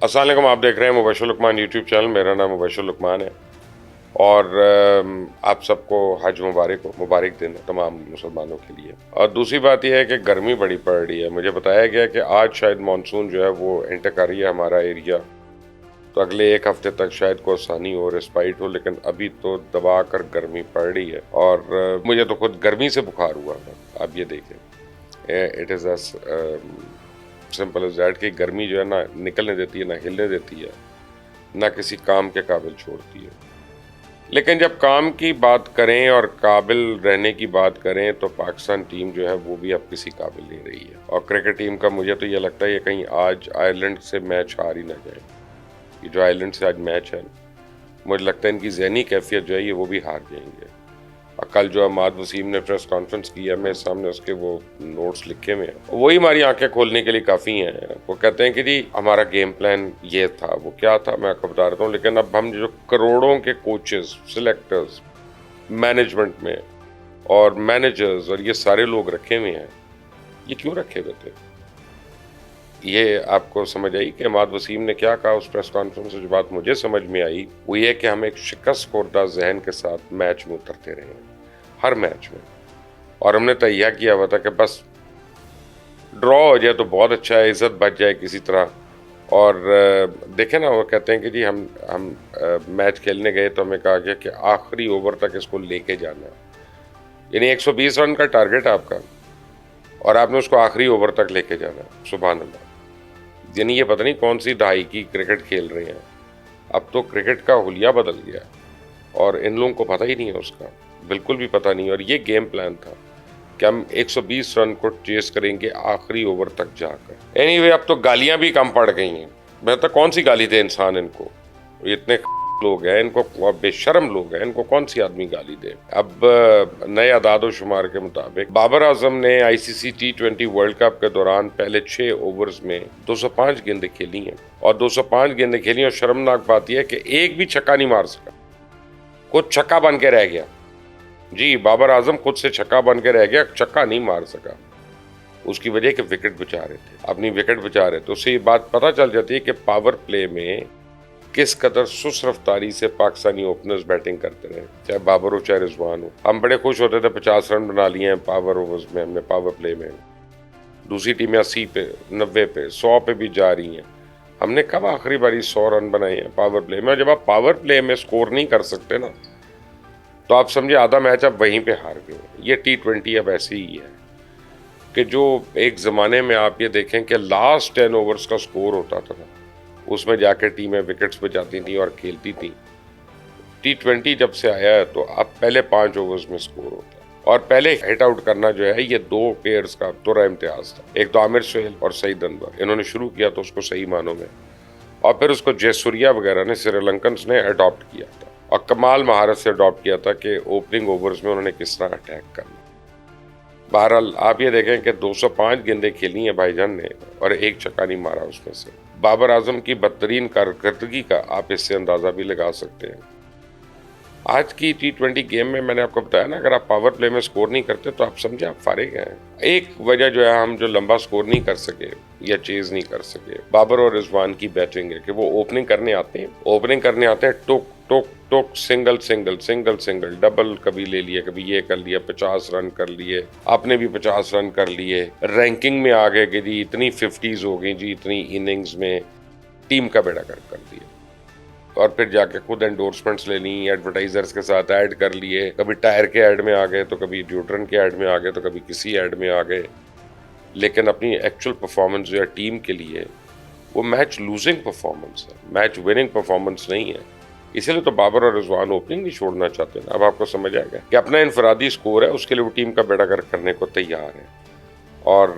अस्सलाम वालेकुम। आप देख रहे हैं मुबश्शिर लुकमान यूट्यूब चैनल। मेरा नाम मुबश्शिर लुकमान है और आप सबको हज मुबारक हो। मुबारक दिन है तमाम मुसलमानों के लिए। और दूसरी बात यह है कि गर्मी बड़ी पड़ रही है। मुझे बताया गया कि आज शायद मानसून जो है वो एंटर कर रही है हमारा एरिया, तो अगले एक हफ्ते तक शायद को आसानी हो, रिस्पाइट हो, लेकिन अभी तो दबा कर गर्मी पड़ रही है और मुझे तो खुद गर्मी से बुखार हुआ था। आप ये देखें, it is as simple as that कि गर्मी जो है ना निकलने देती है, ना हिलने देती है, ना किसी काम के काबिल छोड़ती है। लेकिन जब काम की बात करें और काबिल रहने की बात करें तो पाकिस्तान टीम जो है वो भी अब किसी काबिल नहीं रही है। और क्रिकेट टीम का मुझे तो ये लगता है ये कहीं आज आयरलैंड से मैच हार ही ना जाए। ये जो आयरलैंड से आज मैच है, मुझे लगता है इनकी ज़हनी कैफियत जो है ये वो भी हार जाएंगे। और कल जो अहमद वसीम ने प्रेस कॉन्फ्रेंस की है, मेरे सामने उसके वो नोट्स लिखे हुए हैं, वही हमारी आंखें खोलने के लिए काफ़ी हैं। वो कहते हैं कि जी हमारा गेम प्लान ये था, वो क्या था मैं आपको बता रहा हूँ। लेकिन अब हम जो करोड़ों के कोचेस, सिलेक्टर्स, मैनेजमेंट में और मैनेजर्स और ये सारे लोग रखे हुए हैं, ये क्यों रखे हुए थे? ये आपको समझ आई कि अहमद वसीम ने क्या कहा उस प्रेस कॉन्फ्रेंस में? जो बात मुझे समझ में आई वो ये कि हम एक शिकस्त खुर्दा जहन के साथ मैच में उतरते रहे हैं, हर मैच में। और हमने तय किया हुआ था कि बस ड्रॉ हो जाए तो बहुत अच्छा है, इज्जत बच जाए किसी तरह। और देखें ना, वो कहते हैं कि जी हम मैच खेलने गए तो हमें कहा गया कि आखिरी ओवर तक इसको लेके जाना है। यानी 120 रन का टारगेट है आपका और आपने उसको आखिरी ओवर तक लेके जाना है। सुभान अल्लाह। यानी ये पता नहीं कौन सी दहाई की क्रिकेट खेल रहे हैं। अब तो क्रिकेट का हुलिया बदल गया और इन लोगों को पता ही नहीं है उसका, बिल्कुल भी पता नहीं। और ये गेम प्लान था कि हम 120 रन को चेस करेंगे आखिरी ओवर तक जाकर। एनीवे, अब तो गालियां भी कम पड़ गई हैं। मैं तो कौन सी गाली दे इंसान इनको, इतने लोग हैं इनको, बेशर्म लोग हैं, इनको कौन सी आदमी गाली दे। अब नए अदाद शुमार के मुताबिक बाबर आजम ने आईसीसी T20 वर्ल्ड कप के दौरान पहले 6 ओवर्स में 205 गेंदें खेली हैं और 205 गेंदें खेली। और शर्मनाक बात यह है कि एक भी छक्का नहीं मार सका, खुद छक्का बन के रह गया। जी, बाबर आजम खुद से छक्का बन के रह गया, छक्का नहीं मार सका। उसकी वजह कि विकेट बचा रहे थे, अपनी विकेट बचा रहे थे। उससे ये बात पता चल जाती है कि पावर प्ले में किस कदर सुस्त रफ्तारी से पाकिस्तानी ओपनर्स बैटिंग करते रहे, चाहे बाबर हो चाहे रिजवान हो। हम बड़े खुश होते थे 50 रन बना लिए हैं पावर ओवर्स में, हमने पावर प्ले में। दूसरी टीमें 80 पे, 90 पे, 100 पे भी जा रही हैं। हमने कब आखिरी बारी 100 रन बनाए हैं पावर प्ले में? जब आप पावर प्ले में स्कोर नहीं कर सकते ना, तो आप समझे आधा मैच आप वहीं पे हार गए। ये T20 अब ऐसी ही है कि जो एक ज़माने में आप ये देखें कि लास्ट 10 ओवर्स का स्कोर होता था ना, उसमें जाकर टीमें विकेट्स बचाती थी और खेलती थी। T20 जब से आया है तो अब पहले 5 ओवर्स में स्कोर होता है। और पहले हिट आउट करना जो है ये दो प्लेयर्स का तुरा इम्तियाज था। एक तो आमिर सुहेल और सईद अनवर, इन्होंने शुरू किया तो उसको सही मानों में, और फिर उसको जयसूर्या वगैरह ने, श्रीलंकन्स ने अडॉप्ट किया था और कमाल महारत से अडॉप्ट किया था कि ओपनिंग ओवर्स में उन्होंने किस तरह अटैक करना। बहरहाल आप ये देखें कि 205 गेंदें खेली हैं भाईजान ने और एक छक्का नहीं मारा उसमें से। बाबर आजम की बदतरीन कारकर्दगी का आप इससे अंदाज़ा भी लगा सकते हैं। आज की T20 गेम में मैंने आपको बताया ना, अगर आप पावर प्ले में स्कोर नहीं करते तो आप समझे आप फारिग हैं। एक वजह जो है हम जो लंबा स्कोर नहीं कर सके या चेज नहीं कर सके, बाबर और रिजवान की बैटिंग है कि वो ओपनिंग करने आते हैं, टुक टुक टुक, single single single single, double कभी ले लिया, कभी ये कर लिया, 50 रन कर लिए, आपने भी 50 रन कर लिए, रैंकिंग में आ गए कि जी इतनी 50s हो गई जी, इतनी इनिंग्स में टीम का बेड़ा गर्क कर दिया। और फिर जाके खुद एंडोर्समेंट्स ले ली, एडवर्टाइजर्स के साथ ऐड कर लिए, कभी टायर के ऐड में आ गए तो कभी ड्यूड्रन के ऐड में आ गए तो कभी किसी ऐड में आ गए। लेकिन अपनी एक्चुअल परफॉर्मेंस जो है टीम के लिए वो मैच लूजिंग परफॉर्मेंस है, मैच विनिंग परफॉर्मेंस नहीं है। इसलिए तो बाबर और रिजवान ओपनिंग नहीं छोड़ना चाहते ना। अब आपको समझ आएगा कि अपना इनफरादी स्कोर है, उसके लिए वो टीम का बेड़ा गर्क करने को तैयार है। और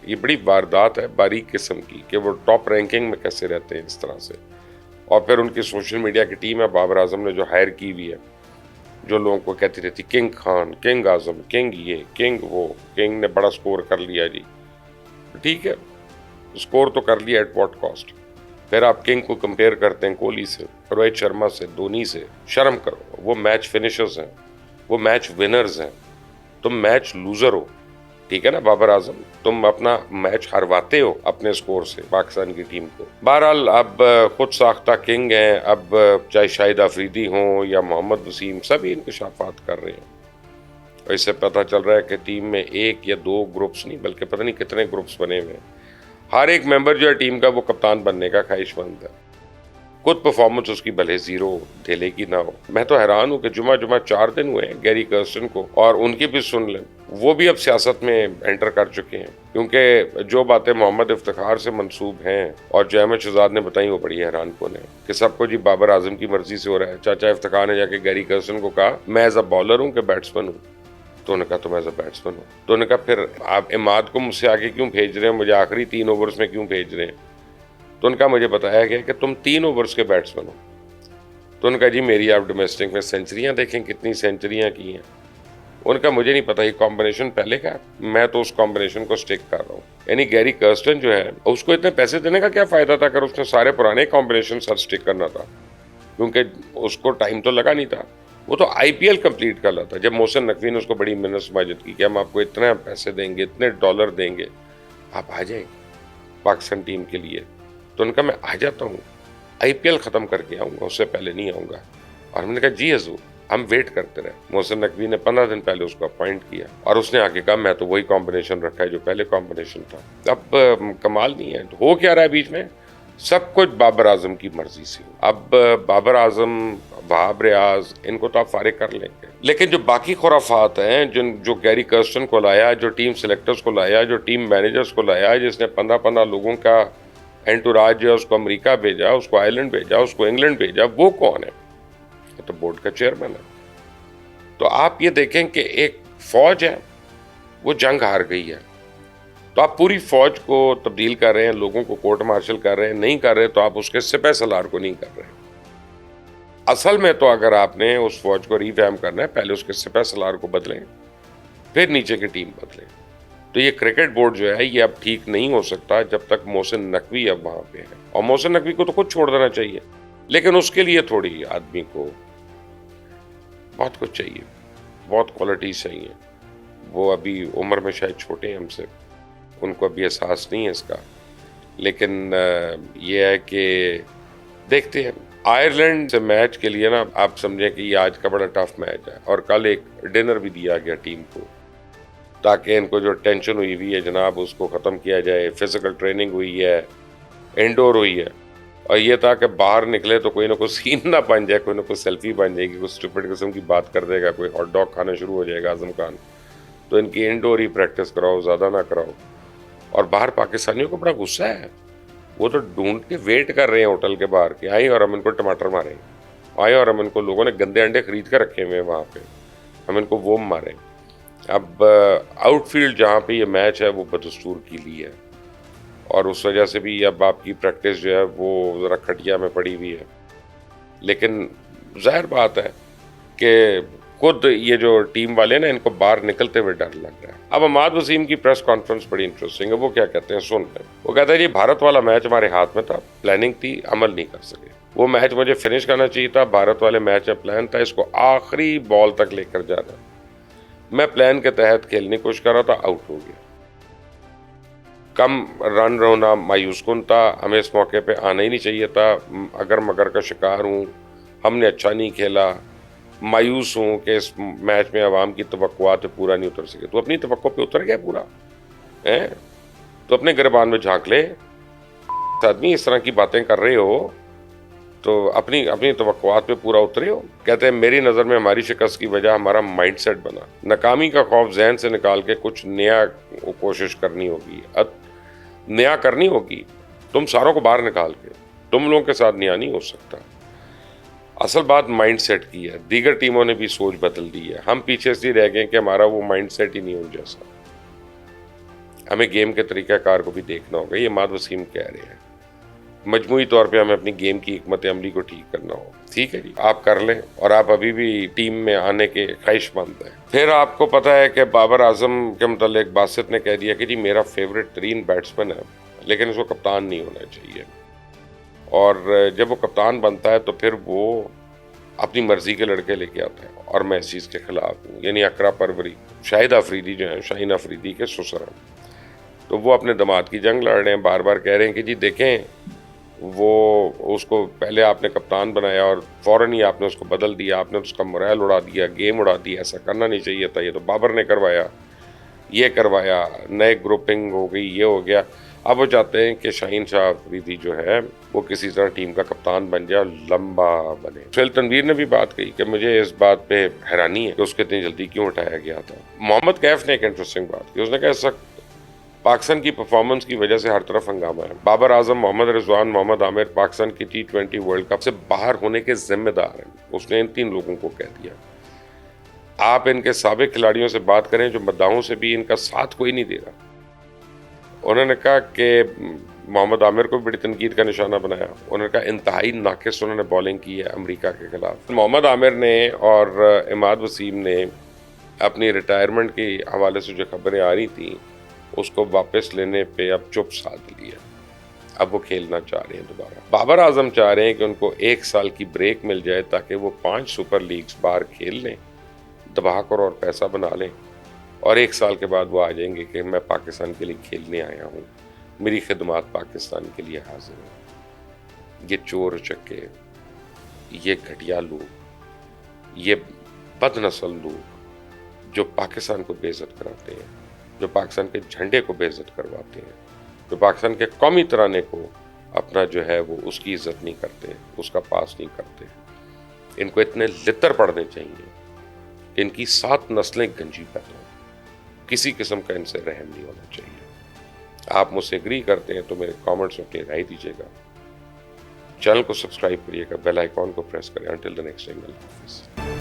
ये बड़ी वारदात है बारीक किस्म की कि वो टॉप रैंकिंग में कैसे रहते हैं इस तरह से। और फिर उनकी सोशल मीडिया की टीम है बाबर आजम ने जो हायर की हुई है, जो लोगों को कहती रहती किंग खान, किंग आजम, किंग ये, किंग वो, किंग ने बड़ा स्कोर कर लिया जी। ठीक है, स्कोर तो कर लिया, एट व्हाट कॉस्ट? फिर आप किंग को कंपेयर करते हैं कोहली से, रोहित शर्मा से, धोनी से। शर्म करो, वो मैच फिनिशर्स हैं, वो मैच विनर्स हैं, तुम मैच लूजर हो। ठीक है ना बाबर आजम, तुम अपना मैच हरवाते हो अपने स्कोर से पाकिस्तान की टीम को। बहरहाल अब खुद साख्ता किंग हैं, अब चाहे शाहिद अफरीदी हों या मोहम्मद वसीम, सभी इंकशाफात कर रहे हैं। और इससे पता चल रहा है कि टीम में एक या दो ग्रुप्स नहीं बल्कि पता नहीं कितने ग्रुप्स बने हुए हैं। हर एक मेंबर जो है टीम का वो कप्तान बनने का ख्वाहिशमंद है। खुद परफॉर्मेंस उसकी भले जीरो ढेले की ना हो। मैं तो हैरान हूं कि जुमा 4 दिन हुए हैं गैरी कर्स्टन को, और उनकी भी सुन लें, वो भी अब सियासत में एंटर कर चुके हैं, क्योंकि जो बातें मोहम्मद इफ्तिखार से मंसूब हैं और जो अहमद शहजाद ने बताई वो बड़ी हैरान कुन है कि सबको जी बाबर आजम की मर्जी से हो रहा है। चाचा इफ्तिखार ने जाके गैरी कर्स्टन को कहा मैं एज अ बॉलर हूँ कि बैट्समैन हूँ, तो उन्होंने कहा तुम एज अ बैट्समैन हो। तो उन्होंने कहा फिर आप इमाद को मुझसे आगे क्यों भेज रहे हैं, मुझे आखिरी 3 ओवर्स में क्यों भेज रहे हैं। तो उनका मुझे बताया गया कि तुम 3 ओवर्स के बैट्समैन हो। तो उनका जी मेरी आप डोमेस्टिक में सेंचुरियां देखें कितनी सेंचुरियां की हैं। उनका मुझे नहीं पता ये कॉम्बिनेशन पहले का, मैं तो उस कॉम्बिनेशन को स्टिक कर रहा हूँ। यानी गैरी कर्स्टन जो है उसको इतने पैसे देने का क्या फायदा था अगर उसने सारे पुराने कॉम्बिनेशन सर स्टिक करना था, क्योंकि उसको टाइम तो लगा नहीं था। वो तो आईपीएल कंप्लीट कर रहा था जब मोहसिन नकवी ने उसको बड़ी मिन्नत समाजत की कि हम आपको इतने पैसे देंगे, इतने डॉलर देंगे, आप आ जाए पाकिस्तान टीम के लिए। तो उनका मैं आ जाता हूँ, आईपीएल खत्म करके आऊँगा, उससे पहले नहीं आऊँगा। और हमने कहा जी हजूर, हम वेट करते रहे। मोहसिन नकवी ने 15 दिन पहले उसको अपॉइंट किया और उसने आके कहा मैं तो वही कॉम्बिनेशन रखा है जो पहले कॉम्बिनेशन था। अब कमाल नहीं है, हो क्या रहा है बीच में, सब कुछ बाबर आजम की मर्जी से। अब बाबर आजम, वहाब रियाज, इनको तो आप फारिग कर लेंगे, लेकिन जो बाकी खुराफात हैं, जो गैरी कर्स्टन को लाया, जो टीम सिलेक्टर्स को लाया, जो टीम मैनेजर्स को लाया, जिसने 15-15 लोगों का एंटुराज जो है उसको अमेरिका भेजा, उसको आयरलैंड भेजा, उसको इंग्लैंड भेजा, वो कौन है? तो बोर्ड का चेयरमैन है। तो आप ये देखें कि एक फौज है वो जंग हार गई है, तो आप पूरी फौज को तब्दील कर रहे हैं, लोगों को कोर्ट मार्शल कर रहे हैं, नहीं कर रहे तो आप उसके सिपह सलार को नहीं कर रहे। असल में तो अगर आपने उस फौज को रिवैम करना है, पहले उसके सिपह सलार को बदलें, फिर नीचे की टीम बदलें। तो ये क्रिकेट बोर्ड जो है ये अब ठीक नहीं हो सकता जब तक मोहसिन नकवी अब वहां पे है। और मोहसिन नकवी को तो खुद छोड़ देना चाहिए, लेकिन उसके लिए थोड़ी आदमी को बहुत कुछ चाहिए, बहुत क्वालिटी चाहिए। वो अभी उम्र में शायद छोटे हैं हमसे, उनको अभी एहसास नहीं है इसका, लेकिन ये है कि देखते हैं। आयरलैंड से मैच के लिए ना आप समझें कि ये आज का बड़ा टफ मैच है, और कल एक डिनर भी दिया गया टीम को ताकि इनको जो टेंशन हुई हुई है जनाब उसको ख़त्म किया जाए। फिजिकल ट्रेनिंग हुई है, इंडोर हुई है, और ये था कि बाहर निकले तो कोई ना कोई सीन ना बन जाए, कोई ना कोई सेल्फी बन जाएगी, कोई स्टूपिड किस्म की बात कर देगा, कोई हॉट डॉग खाना शुरू हो जाएगा आजम खान। तो इनकी इंडोर ही प्रैक्टिस कराओ, ज़्यादा ना कराओ। और बाहर पाकिस्तानियों को बड़ा गुस्सा है, वो तो ढूंढ के वेट कर रहे हैं होटल के बाहर कि आए और हम इनको टमाटर मारें, आए और हम इनको, लोगों ने गंदे अंडे खरीद कर रखे हुए हैं वहाँ पे, हम इनको वो मारें। अब आउटफील्ड जहाँ पे ये मैच है वो बदस्तूर की ली है, और उस वजह से भी अब आपकी प्रैक्टिस जो है वो ज़रा खटिया में पड़ी हुई है। लेकिन जाहिर बात है कि खुद ये जो टीम वाले ना, इनको बाहर निकलते हुए डर लग रहा है। अब अहमद वसीम की प्रेस कॉन्फ्रेंस बड़ी इंटरेस्टिंग है। वो क्या कहते हैं सुन लें। वो कहते हैं जी भारत वाला मैच हमारे हाथ में था, प्लानिंग थी, अमल नहीं कर सके। वो मैच मुझे फिनिश करना चाहिए था, भारत वाले मैच में प्लान था इसको आखिरी बॉल तक लेकर जाना, मैं प्लान के तहत खेलने की कोशिश कर रहा था, आउट हो गया। कम रन होना मायूस कुन था, हमें इस मौके पे आना ही नहीं चाहिए था। अगर मगर का शिकार हूँ, हमने अच्छा नहीं खेला, मायूस हूँ कि इस मैच में अवाम की तवक्कुआत पूरा नहीं उतर सके। तो अपनी तवक्को पे उतर गया पूरा है, तो अपने गिरबान में झांक ले। आदमी इस तरह की बातें कर रहे हो तो अपनी अपनी तवक्कुआत पे पूरा उतरे हो। कहते हैं मेरी नज़र में हमारी शिकस्त की वजह हमारा माइंडसेट बना। नाकामी का खौफ जहन से निकाल के कुछ नया कोशिश करनी होगी, नया करनी होगी। तुम सारों को बाहर निकाल के तुम लोगों के साथ नया नहीं हो सकता। असल बात माइंडसेट की है, दीगर टीमों ने भी सोच बदल दी है, हम पीछे से रह गए कि हमारा वो माइंडसेट ही नहीं हो जैसा। हमें गेम के तरीक़ाकार को भी देखना होगा, ये अहमद वसीम कह रहे हैं। मजमूई तौर पे हमें अपनी गेम की हिकमत अमली को ठीक करना हो। ठीक है जी, आप कर लें, और आप अभी भी टीम में आने के ख्वाहिशमंद हैं। फिर आपको पता है कि बाबर आजम के मुतालिक बासित ने कह दिया कि जी मेरा फेवरेट तरीन बैट्समैन है, लेकिन उसको कप्तान नहीं होना चाहिए। और जब वो कप्तान बनता है तो फिर वो अपनी मर्जी के लड़के लेके आता है, और मैं इस चीज़ के खिलाफ हूँ। यानी अकरा परवरी, शाहिद अफरीदी जो है, शाहीन अफरीदी के ससुर हैं, तो वो अपने दामाद की जंग लड़ रहे हैं, बार बार कह रहे हैं कि जी देखें, वो उसको पहले आपने कप्तान बनाया और फ़ौरन ही आपने उसको बदल दिया, आपने उसका मोरल उड़ा दिया, गेम उड़ा दिया, ऐसा करना नहीं चाहिए था, ये तो बाबर ने करवाया, ये करवाया, नए ग्रुपिंग हो गई, ये हो गया। अब वो चाहते हैं कि शाहीन शाह अफरीदी जो है वो किसी तरह टीम का कप्तान बन जाए और लंबा बने। सुहेल तनवीर ने भी बात कही कि मुझे इस बात पे हैरानी है कि उसको इतनी जल्दी क्यों हटाया गया था। मोहम्मद कैफ ने एक इंटरेस्टिंग बात की, उसने कहा सख्त पाकिस्तान की परफॉर्मेंस की वजह से हर तरफ हंगामा है। बाबर आजम, मोहम्मद रिजवान, मोहम्मद आमिर पाकिस्तान की T20 वर्ल्ड कप से बाहर होने के जिम्मेदार हैं। उसने इन 3 लोगों को कह दिया। आप इनके साबिक खिलाड़ियों से बात करें जो मद्दाहों से भी इनका साथ कोई नहीं दे रहा। उन्होंने कहा कि मोहम्मद आमिर को बड़ी तनकीद का निशाना बनाया। उन्होंने कहा इंतहाई नाकिस उन्होंने बॉलिंग की है अमेरिका के खिलाफ। मोहम्मद आमिर ने और इमाद वसीम ने अपनी रिटायरमेंट के हवाले से जो खबरें आ रही थी उसको वापस लेने पे अब चुप साध लिया। अब वो खेलना चाह रहे हैं दोबारा। बाबर आजम चाह रहे हैं कि उनको 1 साल की ब्रेक मिल जाए ताकि वो 5 सुपर लीग्स बाहर खेल लें, दबा कर और पैसा बना लें, और 1 साल के बाद वो आ जाएंगे कि मैं पाकिस्तान के लिए खेलने आया हूँ, मेरी खिदमत पाकिस्तान के लिए हाजिर है। ये चोर चक्के, ये घटिया लोग, ये बदनस्ल लोग जो पाकिस्तान को बेइज्जत कराते हैं, जो पाकिस्तान के झंडे को बेइज्जत करवाते हैं, जो पाकिस्तान के कौमी तराने को अपना जो है वो उसकी इज्जत नहीं करते, उसका पास नहीं करते, इनको इतने लितर पड़ने चाहिए कि इनकी 7 नस्लें गंजी पैदा हो। किसी किस्म का इनसे रहम नहीं होना चाहिए। आप मुझसे एग्री करते हैं तो मेरे कमेंट्स में अपनी राय दीजिएगा। चैनल को सब्सक्राइब करिएगा, बेल आइकॉन को प्रेस करें। अंटिल द नेक्स्ट टाइम, अल्लाह हाफिज़।